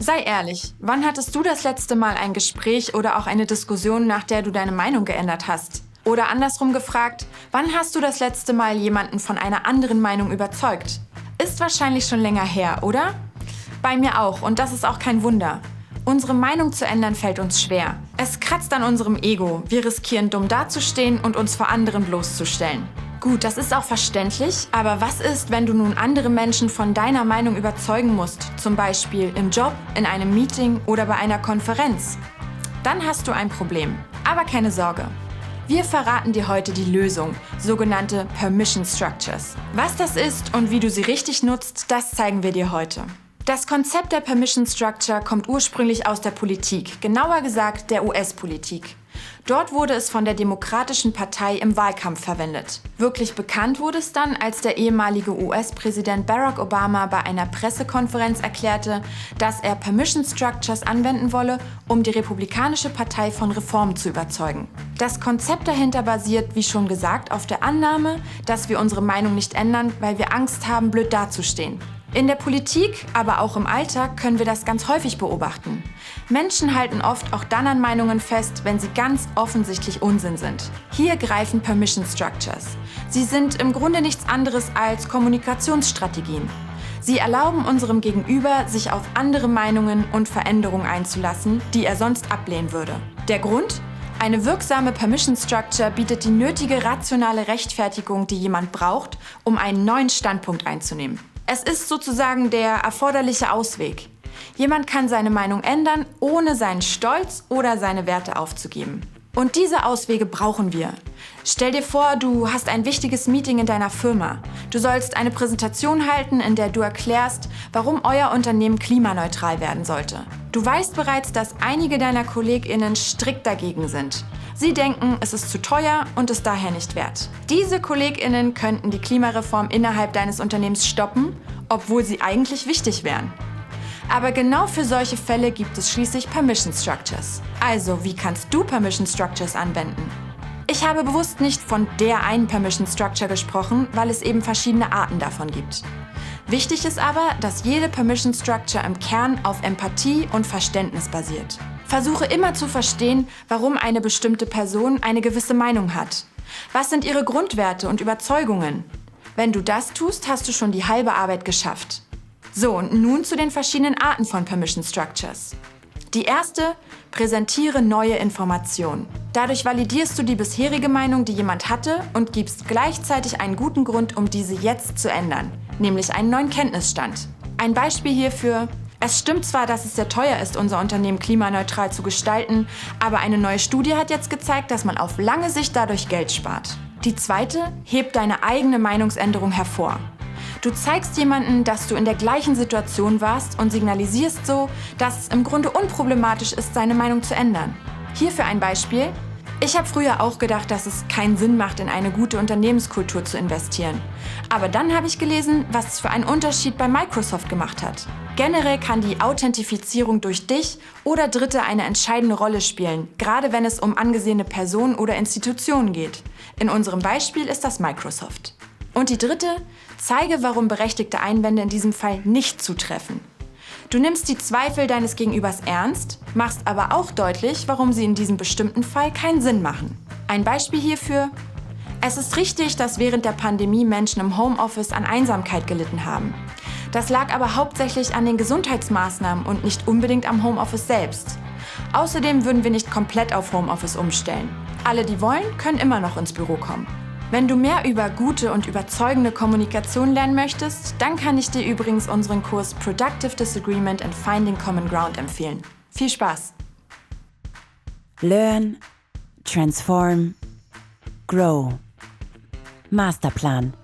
Sei ehrlich, wann hattest du das letzte Mal ein Gespräch oder auch eine Diskussion, nach der du deine Meinung geändert hast? Oder andersrum gefragt, wann hast du das letzte Mal jemanden von einer anderen Meinung überzeugt? Ist wahrscheinlich schon länger her, oder? Bei mir auch, und das ist auch kein Wunder. Unsere Meinung zu ändern fällt uns schwer. Es kratzt an unserem Ego. Wir riskieren, dumm dazustehen und uns vor anderen bloßzustellen. Gut, das ist auch verständlich, aber was ist, wenn du nun andere Menschen von deiner Meinung überzeugen musst? Zum Beispiel im Job, in einem Meeting oder bei einer Konferenz? Dann hast du ein Problem. Aber keine Sorge. Wir verraten dir heute die Lösung, sogenannte Permission Structures. Was das ist und wie du sie richtig nutzt, das zeigen wir dir heute. Das Konzept der Permission Structure kommt ursprünglich aus der Politik, genauer gesagt der US-Politik. Dort wurde es von der Demokratischen Partei im Wahlkampf verwendet. Wirklich bekannt wurde es dann, als der ehemalige US-Präsident Barack Obama bei einer Pressekonferenz erklärte, dass er Permission Structures anwenden wolle, um die Republikanische Partei von Reformen zu überzeugen. Das Konzept dahinter basiert, wie schon gesagt, auf der Annahme, dass wir unsere Meinung nicht ändern, weil wir Angst haben, blöd dazustehen. In der Politik, aber auch im Alltag können wir das ganz häufig beobachten. Menschen halten oft auch dann an Meinungen fest, wenn sie ganz offensichtlich Unsinn sind. Hier greifen Permission Structures. Sie sind im Grunde nichts anderes als Kommunikationsstrategien. Sie erlauben unserem Gegenüber, sich auf andere Meinungen und Veränderungen einzulassen, die er sonst ablehnen würde. Der Grund? Eine wirksame Permission Structure bietet die nötige rationale Rechtfertigung, die jemand braucht, um einen neuen Standpunkt einzunehmen. Es ist sozusagen der erforderliche Ausweg. Jemand kann seine Meinung ändern, ohne seinen Stolz oder seine Werte aufzugeben. Und diese Auswege brauchen wir. Stell dir vor, du hast ein wichtiges Meeting in deiner Firma. Du sollst eine Präsentation halten, in der du erklärst, warum euer Unternehmen klimaneutral werden sollte. Du weißt bereits, dass einige deiner KollegInnen strikt dagegen sind. Sie denken, es ist zu teuer und ist daher nicht wert. Diese KollegInnen könnten die Klimareform innerhalb deines Unternehmens stoppen, obwohl sie eigentlich wichtig wären. Aber genau für solche Fälle gibt es schließlich Permission Structures. Also, wie kannst du Permission Structures anwenden? Ich habe bewusst nicht von der einen Permission Structure gesprochen, weil es eben verschiedene Arten davon gibt. Wichtig ist aber, dass jede Permission Structure im Kern auf Empathie und Verständnis basiert. Versuche immer zu verstehen, warum eine bestimmte Person eine gewisse Meinung hat. Was sind ihre Grundwerte und Überzeugungen? Wenn du das tust, hast du schon die halbe Arbeit geschafft. So, und nun zu den verschiedenen Arten von Permission Structures. Die erste: Präsentiere neue Informationen. Dadurch validierst du die bisherige Meinung, die jemand hatte, und gibst gleichzeitig einen guten Grund, um diese jetzt zu ändern, nämlich einen neuen Kenntnisstand. Ein Beispiel hierfür: Es stimmt zwar, dass es sehr teuer ist, unser Unternehmen klimaneutral zu gestalten, aber eine neue Studie hat jetzt gezeigt, dass man auf lange Sicht dadurch Geld spart. Die zweite: Heb deine eigene Meinungsänderung hervor. Du zeigst jemandem, dass du in der gleichen Situation warst und signalisierst so, dass es im Grunde unproblematisch ist, seine Meinung zu ändern. Hierfür ein Beispiel: Ich habe früher auch gedacht, dass es keinen Sinn macht, in eine gute Unternehmenskultur zu investieren. Aber dann habe ich gelesen, was es für einen Unterschied bei Microsoft gemacht hat. Generell kann die Authentifizierung durch dich oder Dritte eine entscheidende Rolle spielen, gerade wenn es um angesehene Personen oder Institutionen geht. In unserem Beispiel ist das Microsoft. Und die dritte: Zeige, warum berechtigte Einwände in diesem Fall nicht zutreffen. Du nimmst die Zweifel deines Gegenübers ernst, machst aber auch deutlich, warum sie in diesem bestimmten Fall keinen Sinn machen. Ein Beispiel hierfür: Es ist richtig, dass während der Pandemie Menschen im Homeoffice an Einsamkeit gelitten haben. Das lag aber hauptsächlich an den Gesundheitsmaßnahmen und nicht unbedingt am Homeoffice selbst. Außerdem würden wir nicht komplett auf Homeoffice umstellen. Alle, die wollen, können immer noch ins Büro kommen. Wenn du mehr über gute und überzeugende Kommunikation lernen möchtest, dann kann ich dir übrigens unseren Kurs Productive Disagreement and Finding Common Ground empfehlen. Viel Spaß! Learn, transform, grow. Masterplan.